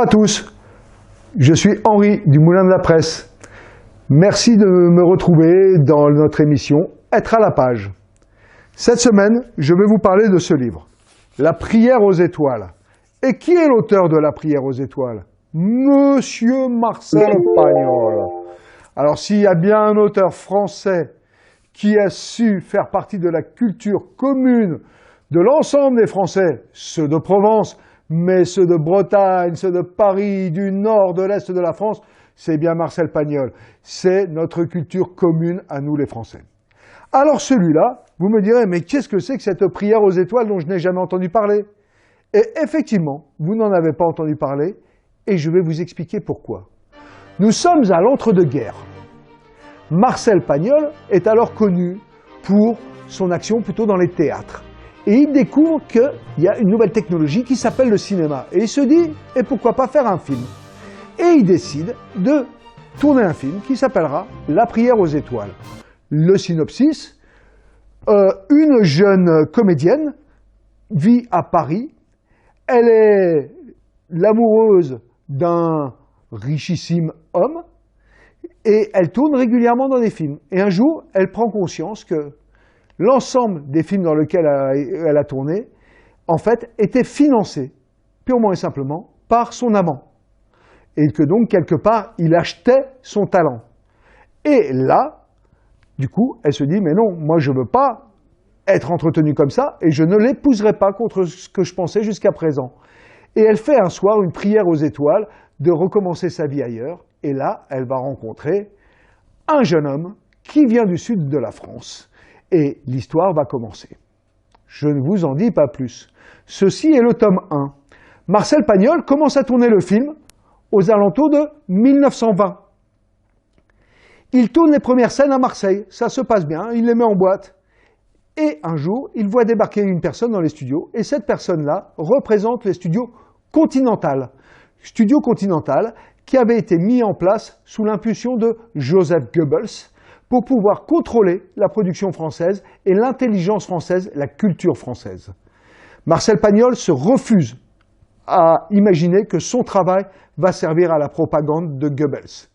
à tous, je suis Henri du Moulin de la Presse. Merci de me retrouver dans notre émission Être à la page. Cette semaine, je vais vous parler de ce livre, La prière aux étoiles. Et qui est l'auteur de La prière aux étoiles? Monsieur Marcel Pagnol. Alors s'il y a bien un auteur français qui a su faire partie de la culture commune de l'ensemble des Français, ceux de Provence, mais ceux de Bretagne, ceux de Paris, du nord, de l'est de la France, c'est bien Marcel Pagnol. C'est notre culture commune à nous les Français. Alors celui-là, vous me direz, mais qu'est-ce que c'est que cette prière aux étoiles dont je n'ai jamais entendu parler? Et effectivement, vous n'en avez pas entendu parler, et je vais vous expliquer pourquoi. Nous sommes à l'entre-deux-guerres. Marcel Pagnol est alors connu pour son action plutôt dans les théâtres. Et il découvre qu'il y a une nouvelle technologie qui s'appelle le cinéma. Et il se dit, et pourquoi pas faire un film? Et il décide de tourner un film qui s'appellera La prière aux étoiles. Le synopsis, une jeune comédienne vit à Paris. Elle est l'amoureuse d'un richissime homme et elle tourne régulièrement dans des films. Et un jour, elle prend conscience que l'ensemble des films dans lesquels elle a tourné, en fait, était financé, purement et simplement, par son amant. Et que donc, quelque part, il achetait son talent. Et là, du coup, elle se dit, mais non, moi je ne veux pas être entretenue comme ça, et je ne l'épouserai pas contre ce que je pensais jusqu'à présent. Et elle fait un soir une prière aux étoiles de recommencer sa vie ailleurs, et là, elle va rencontrer un jeune homme qui vient du sud de la France. Et l'histoire va commencer. Je ne vous en dis pas plus. Ceci est le tome 1. Marcel Pagnol commence à tourner le film aux alentours de 1920. Il tourne les premières scènes à Marseille, ça se passe bien, il les met en boîte. Et un jour, il voit débarquer une personne dans les studios, et cette personne-là représente les studios Continental. Studio Continental qui avait été mis en place sous l'impulsion de Joseph Goebbels, pour pouvoir contrôler la production française et l'intelligence française, la culture française. Marcel Pagnol se refuse à imaginer que son travail va servir à la propagande de Goebbels.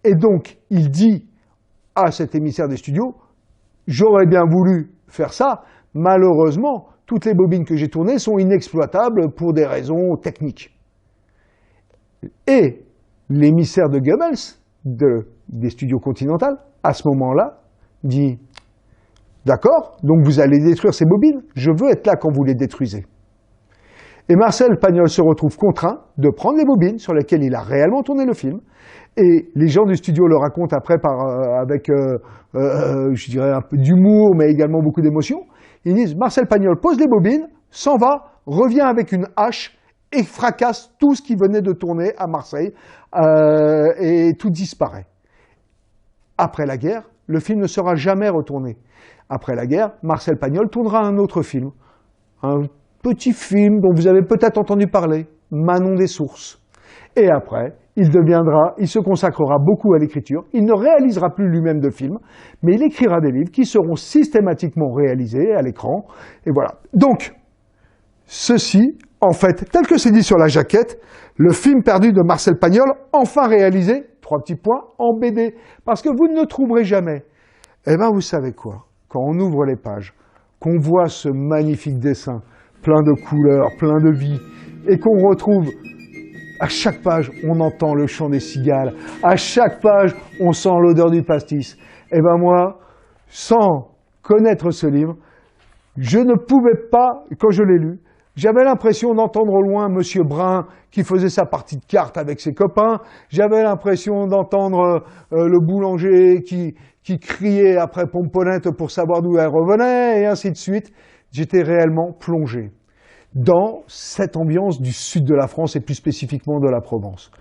Et donc, il dit à cet émissaire des studios, « J'aurais bien voulu faire ça, malheureusement, toutes les bobines que j'ai tournées sont inexploitables pour des raisons techniques. » Et l'émissaire de Goebbels, des studios Continental, à ce moment-là, dit « D'accord, donc vous allez détruire ces bobines, je veux être là quand vous les détruisez. » Et Marcel Pagnol se retrouve contraint de prendre les bobines sur lesquelles il a réellement tourné le film, et les gens du studio le racontent après avec, je dirais, un peu d'humour, mais également beaucoup d'émotion. Ils disent « Marcel Pagnol pose les bobines, s'en va, revient avec une hache, et fracasse tout ce qui venait de tourner à Marseille, et tout disparaît. » Après la guerre, le film ne sera jamais retourné. Après la guerre, Marcel Pagnol tournera un autre film. Un petit film dont vous avez peut-être entendu parler, Manon des Sources. Et après, il se consacrera beaucoup à l'écriture. Il ne réalisera plus lui-même de films, mais il écrira des livres qui seront systématiquement réalisés à l'écran. Et voilà. Donc, ceci, en fait, tel que c'est dit sur la jaquette, le film perdu de Marcel Pagnol, enfin réalisé, 3 petits points, en BD. Parce que vous ne le trouverez jamais. Eh bien, vous savez quoi? Quand on ouvre les pages, qu'on voit ce magnifique dessin, plein de couleurs, plein de vie, et qu'on retrouve, à chaque page, on entend le chant des cigales, à chaque page, on sent l'odeur du pastis. Eh bien moi, sans connaître ce livre, je ne pouvais pas, quand je l'ai lu, j'avais l'impression d'entendre au loin Monsieur Brun qui faisait sa partie de cartes avec ses copains. J'avais l'impression d'entendre le boulanger qui criait après Pomponette pour savoir d'où elle revenait, et ainsi de suite. J'étais réellement plongé dans cette ambiance du sud de la France et plus spécifiquement de la Provence.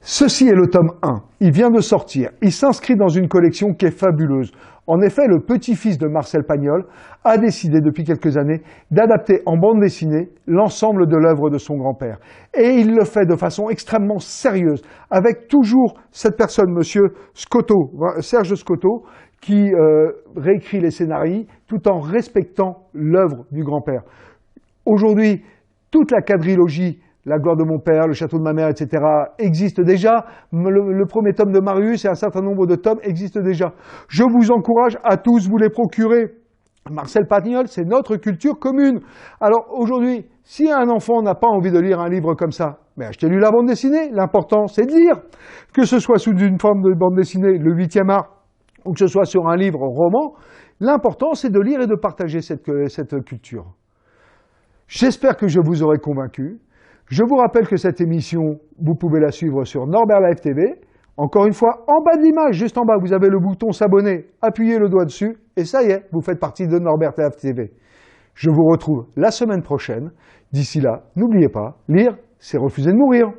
Ceci est le tome 1. Il vient de sortir. Il s'inscrit dans une collection qui est fabuleuse. En effet, le petit-fils de Marcel Pagnol a décidé depuis quelques années d'adapter en bande dessinée l'ensemble de l'œuvre de son grand-père. Et il le fait de façon extrêmement sérieuse, avec toujours cette personne, monsieur Scotto, Serge Scotto, qui réécrit les scénarios tout en respectant l'œuvre du grand-père. Aujourd'hui, toute la quadrilogie La gloire de mon père, Le château de ma mère, etc. existent déjà. Le premier tome de Marius et un certain nombre de tomes existent déjà. Je vous encourage à tous vous les procurer. Marcel Pagnol, c'est notre culture commune. Alors aujourd'hui, si un enfant n'a pas envie de lire un livre comme ça, mais achetez-lui la bande dessinée. L'important, c'est de lire. Que ce soit sous une forme de bande dessinée, le 8e art, ou que ce soit sur un livre roman, l'important, c'est de lire et de partager cette culture. J'espère que je vous aurai convaincu. Je vous rappelle que cette émission, vous pouvez la suivre sur Norbert Live TV. Encore une fois, en bas de l'image, juste en bas, vous avez le bouton s'abonner. Appuyez le doigt dessus et ça y est, vous faites partie de Norbert Live TV. Je vous retrouve la semaine prochaine. D'ici là, n'oubliez pas, lire, c'est refuser de mourir.